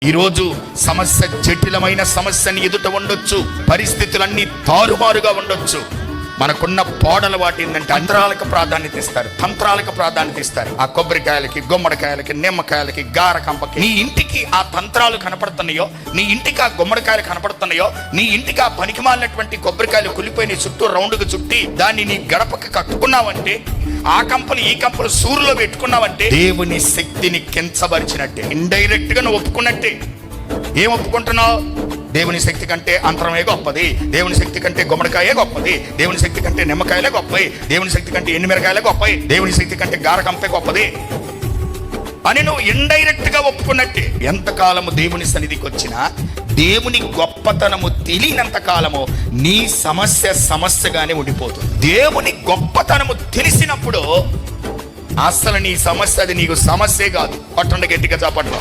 ఈరోజు సమస్య జటిలమైన సమస్యని ఎదుట ఉండొచ్చు, పరిస్థితులన్నీ తారుమారుగా ఉండొచ్చు. మనకున్న పోడల వాటి ఏంటంటే తంత్రాలకు ప్రాధాన్యత ఇస్తారు, తంత్రాలకు ప్రాధాన్యత ఇస్తారు. ఆ కొబ్బరికాయలకి, గుమ్మడికాయలకి, నిమ్మకాయలకి, గారకంపకి. నీ ఇంటికి ఆ తంత్రాలు కనపడుతున్నాయో, నీ ఇంటికి ఆ గుమ్మడికాయలు కనపడుతున్నాయో, నీ ఇంటికి ఆ పనికిమాలినటువంటి కొబ్బరికాయలు కులిపోయి చుట్టూ రౌండ్గా చుట్టి దాన్ని నీ గడపకి కట్టుకున్నావంటే, ఆ కంపలు ఈ కంపలు సూరులో పెట్టుకున్నావంటే దేవుని శక్తిని కించబరిచినట్టే, ఇండైరెక్ట్ గా నువ్వు ఒప్పుకున్నట్టే. ఏం ఒప్పుకుంటున్నావు? దేవుని శక్తి కంటే అంతరమే గొప్పది, దేవుని శక్తి కంటే గుమ్మడికాయే గొప్పది, దేవుని శక్తి కంటే నిమ్మకాయలే గొప్పది, దేవుని శక్తి కంటే ఎండుమిరకాయలే గొప్పది, దేవుని శక్తి కంటే గారకంపే గొప్పది అని నువ్వు ఇండైరెక్ట్ గా ఒప్పుకున్నట్టే. ఎంతకాలము దేవుని సన్నిధికి వచ్చినా దేవుని గొప్పతనము తెలియనంత కాలము నీ సమస్యగానే ఉండిపోతుంది. దేవుని గొప్పతనము తెలిసినప్పుడు అసలు నీ సమస్య అది నీకు సమస్యే కాదు. పట్టండి గట్టిగా చాపట్లో.